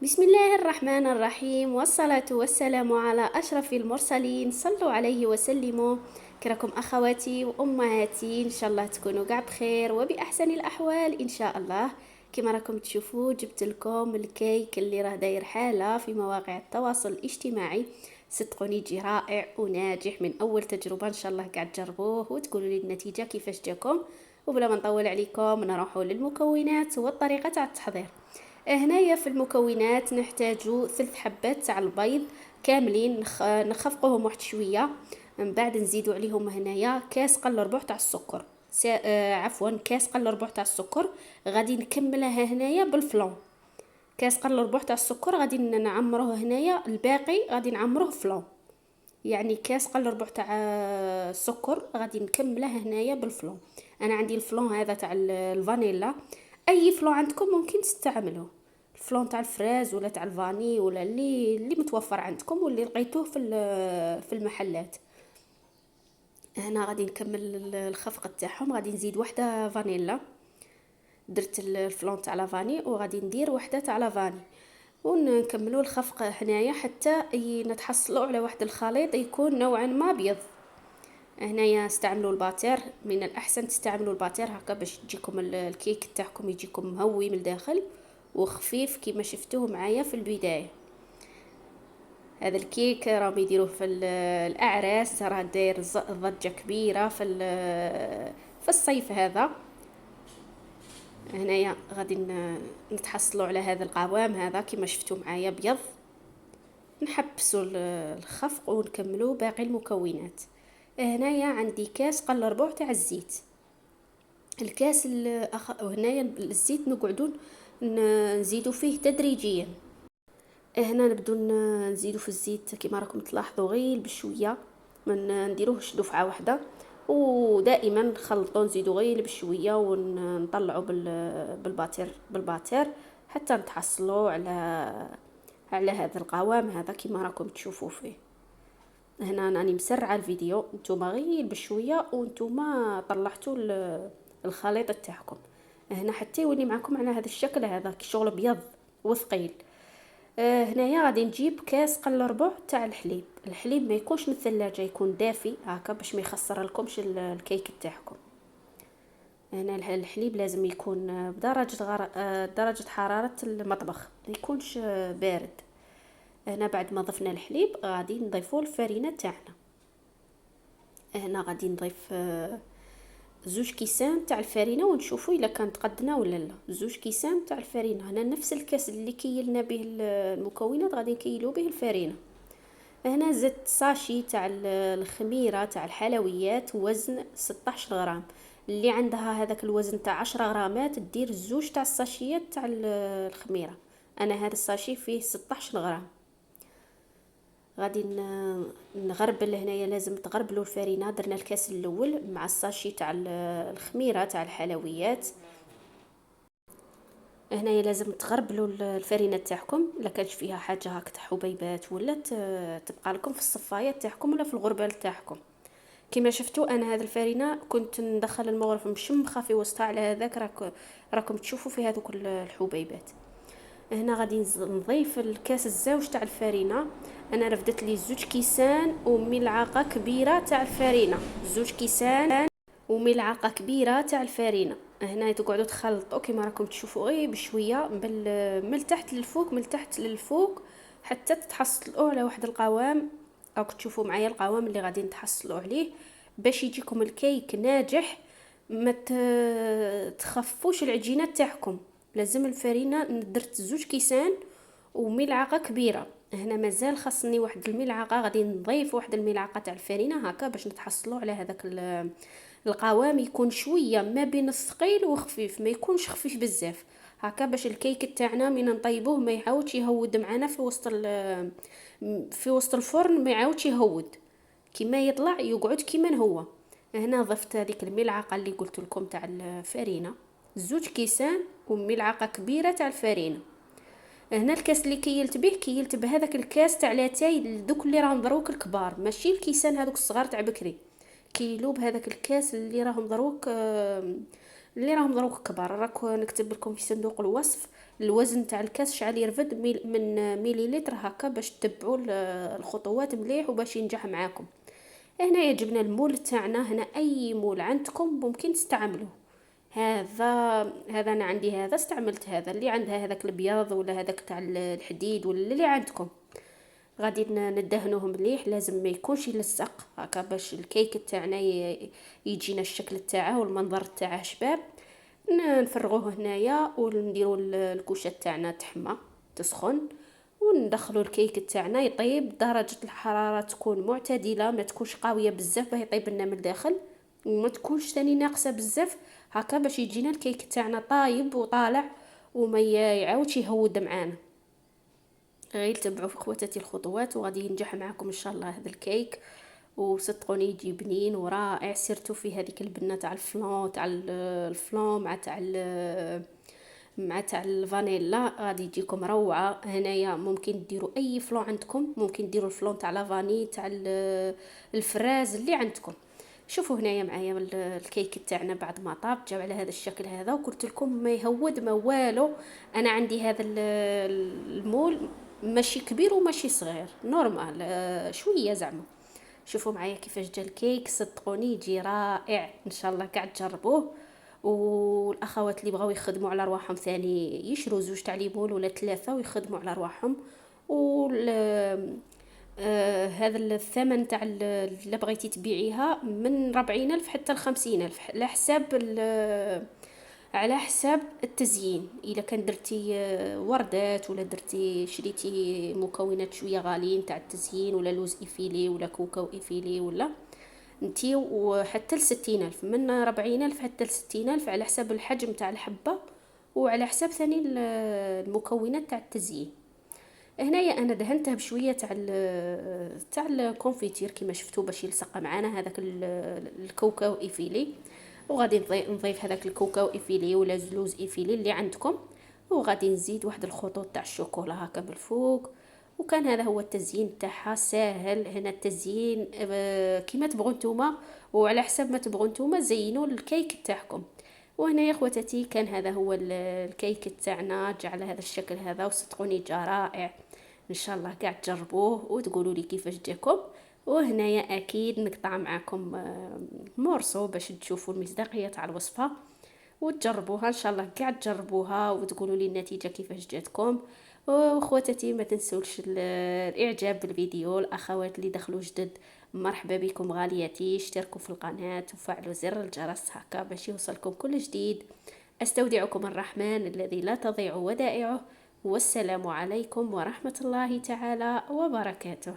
بسم الله الرحمن الرحيم، والصلاة والسلام على أشرف المرسلين. صلوا عليه وسلموا. كراكم أخواتي وأمهاتي، إن شاء الله تكونوا قاع بخير وبأحسن الأحوال إن شاء الله. كما راكم تشوفوا جبت لكم الكيك اللي راه داير حالة في مواقع التواصل الاجتماعي. صدقوني يجي رائع وناجح من أول تجربة، إن شاء الله قاعد تجربوه وتقولوا لي النتيجة كيفاش جاكم. وبلا ما نطول عليكم نروحوا للمكونات والطريقة تاع التحضير. هنايا في المكونات نحتاجو 3 حبات تاع البيض كاملين، نخفقوهم واحد شويه. من بعد نزيدو عليهم هنايا كاس قل ربع تاع السكر. عفوا، كاس قل ربع تاع السكر. غادي نكملها هنايا بالفلون. كاس قل ربع تاع السكر غادي نعمروه هنايا، الباقي غادي نعمروه فلون. يعني كاس قل ربع تاع السكر غادي نكمله هنايا بالفلون. انا عندي الفلون هذا تاع الفانيلا. اي فلون عندكم ممكن تستعملوه، الفلون تاع الفراز ولا تاع الفاني ولا اللي متوفر عندكم واللي لقيتوه في المحلات. هنا غادي نكمل الخفق تاعهم. غادي نزيد واحده فانيلا. درت الفلون تاع لافاني وغادي ندير واحده تاع لافاني، ونكملوا الخفق هنايا حتى نتحصلوا على واحد الخليط يكون نوعا ما ابيض. هنايا استعملوا الباتير، من الاحسن تستعملوا الباتير هكا باش تجيكم الكيك تاعكم يجيكم مهوي من الداخل وخفيف كما شفتوه معايا في البدايه. هذا الكيك راهم يديروه في الاعراس، راه داير ضجه كبيره في الصيف هذا. هنايا غادي نتحصلوا على هذا القوام هذا كما شفتوا معايا ابيض. نحبسوا الخفق ونكملوا باقي المكونات. هنايا عندي كاس قل ربع تاع الزيت. الكاس هنايا الزيت نقعدون نزيدوا فيه تدريجيا. هنا نبدو نزيدوا في الزيت كما راكم تلاحظوا غير بشويه، ما نديروهش دفعه واحده. ودائما نخلطوا نزيدوا غير بشويه ونطلعوا بالباتير حتى نتحصلوا على هذا القوام هذا كما راكم تشوفوا فيه. هنا راني مسرعه الفيديو، نتوما غير بشويه وانتوما طلعتوا الخليط تاعكم. هنا حتى يولي معكم على هذا الشكل هذا شغل ابيض وثقيل. هنايا غادي نجيب كاس قل ربع تاع الحليب ما يكونش من الثلاجه، يكون دافي هكا باش ما يخسر لكمش الكيك تاعكم. هنا الحليب لازم يكون بدرجه درجه حراره المطبخ، ما يكونش بارد. هنا بعد ما ضفنا الحليب غادي نضيفوا الفرينه تاعنا. هنا غادي نضيف 2 كيسان تاع الفرينه ونشوفوا الا كانت قدنا ولا لا. 2 كيسان تاع الفرينه. هنا نفس الكاس اللي كيلنا به المكونات غادي نكيلو به الفرينه. هنا زدت ساشي تاع الخميره تاع الحلويات وزن 16 غرام. اللي عندها هذاك الوزن تاع 10 غرامات دير 2 تاع الساشيات تاع الخميره. انا هذا الساشي فيه 16 غرام. غادي نغربل هنايا، لازم تغربلوا الفرينه. درنا الكاس الاول مع الساشي تاع الخميره تاع الحلويات. هنايا لازم تغربلوا الفرينه تاعكم، الا كانش فيها حاجه هاك تاع حبيبات ولا تبقى لكم في الصفايه تاعكم ولا في الغربال تاعكم. كما شفتوا انا هذا الفرينه كنت ندخل المغرف مشمخه في وسطها، على هذاك راكم تشوفوا في هذوك الحبيبات. هنا غادي نضيف الكاس الزوج تاع الفرينه. انا رفدت لي 2 كيسان وملعقه كبيره تاع الفرينه. 2 كيسان وملعقه كبيره تاع الفرينه. هنا تقعدوا تخلطوا كما راكم تشوفوا غير بشويه من التحت للفوق، من التحت للفوق حتى تتحصلوا على واحد القوام. راكم تشوفوا معايا القوام اللي غادي نتحصلوا عليه باش يجيكم الكيك ناجح. ما تخفوش العجينه تاعكم. لازم الفرينه درت 2 كيسان وملعقه كبيره. هنا مازال خاصني واحد الملعقه، غادي نضيف واحد الملعقه تاع الفرينه هكا باش نتحصلوا على هذاك القوام يكون شويه ما بين الثقيل وخفيف، ما يكونش خفيف بزاف هكا باش الكيك تاعنا من نطيبوه ما يعاودش يهود معنا في وسط الفرن، ما يعاودش يهود كما يطلع يقعد كما هو. هنا ضفت هذيك الملعقه اللي قلت لكم تاع الفرينه، 2 كيسان وملعقه كبيره تاع الفرينه. هنا الكاس اللي كيلت بهذاك الكاس تاع لاتاي دوك اللي راهم دروك الكبار، ماشي الكيسان هذوك الصغار تاع بكري. كيلو بهذاك الكاس اللي راهم دروك كبار. راك نكتب لكم في صندوق الوصف الوزن تاع الكاس شحال يرفد من مليلتر هكا، باش تتبعوا الخطوات مليح وباش ينجح معاكم. هنا جبنا المول تاعنا، هنا اي مول عندكم ممكن تستعملوه. هذا هذا انا عندي، هذا استعملت هذا اللي عندها هذاك الابيض ولا هذاك تاع الحديد ولا اللي عندكم. غادي ندهنوه مليح، لازم ما يكونش يلصق هكا باش الكيك تاعنا يجينا الشكل تاعه والمنظر تاعه شباب. نفرغوه هنايا ونديروا الكوشه تاعنا تحمى تسخن، وندخلوا الكيك تاعنا يطيب. درجه الحراره تكون معتدله، ما تكونش قويه بزاف باه يطيب لنا من الداخل، وما تكونش ثاني ناقصه بزاف هكا باش يجينا الكيك تاعنا طايب وطالع وما يعاودش يهود معانا. غير تبعوا في خواتاتي الخطوات وغادي ينجح معكم ان شاء الله هذا الكيك. وصدقوني يجي بنين ورائع، سيرتو في هذيك البنه تاع الفلون، تاع الفلون مع تاع الفانيلا غادي يجيكم روعه. هنايا ممكن ديروا اي فلون عندكم، ممكن ديروا الفلون تاع لافاني تاع الفراز اللي عندكم. شوفوا هنايا معايا الكيك تاعنا بعد ما طاب جاب على هذا الشكل هذا، وقلت لكم ما يهود ما والو. انا عندي هذا المول ماشي كبير وماشي صغير، نورمال شويه زعما. شوفوا معايا كيفاش جا الكيك، صدقوني يجي رائع، ان شاء الله قاعد تجربوه. والاخوات اللي بغاو يخدموا على رواحهم ثاني يشروا زوج تاع ليمون ولا ثلاثه ويخدموا على رواحهم. هذا الثمن تاع اللي بغيتي تبيعيها من 40,000 حتى 50,000 على حساب على حساب التزيين. اذا كان درتي وردات ولا درتي شريتي مكونات شويه غاليين تاع التزيين، ولا لوز ايفيلي ولا كوكاو ايفيلي ولا انتي، وحتى ل60,000، من 40,000 حتى ل60,000 على حساب الحجم تاع الحبه وعلى حساب ثاني المكونات تاع التزيين. هنايا انا دهنتها بشويه تاع الكونفيتير كيما شفتوا باش يلصق معانا هذاك الكاوكاو ايفيلي. وغادي نضيف هذاك الكاوكاو ايفيلي ولا زلوز ايفيلي اللي عندكم، وغادي نزيد واحد الخطوط تاع الشوكولا هكا بالفوق. وكان هذا هو التزيين تاعها ساهل. هنا التزيين كيما تبغوا نتوما، وعلى حسب ما تبغوا نتوما زينوا الكيك تاعكم. وهنا يا اخواتاتي كان هذا هو الكيك تاعنا، جا على هذا الشكل هذا، وصدقوني جا رائع. ان شاء الله قاعد تجربوه وتقولوا لي كيفاش جاكم. وهنايا اكيد نقطع معكم مورسو باش تشوفوا المصداقيه تاع الوصفه وتجربوها. ان شاء الله قاعد تجربوها وتقولوا لي النتيجه كيفاش جاتكم. واخواتاتي ما تنسوش الاعجاب بالفيديو. الاخوات اللي دخلوا جدد مرحبا بكم غالياتي، اشتركوا في القناه وفعلوا زر الجرس هكا باش يوصلكم كل جديد. استودعكم الرحمن الذي لا تضيع ودائعه، والسلام عليكم ورحمه الله تعالى وبركاته.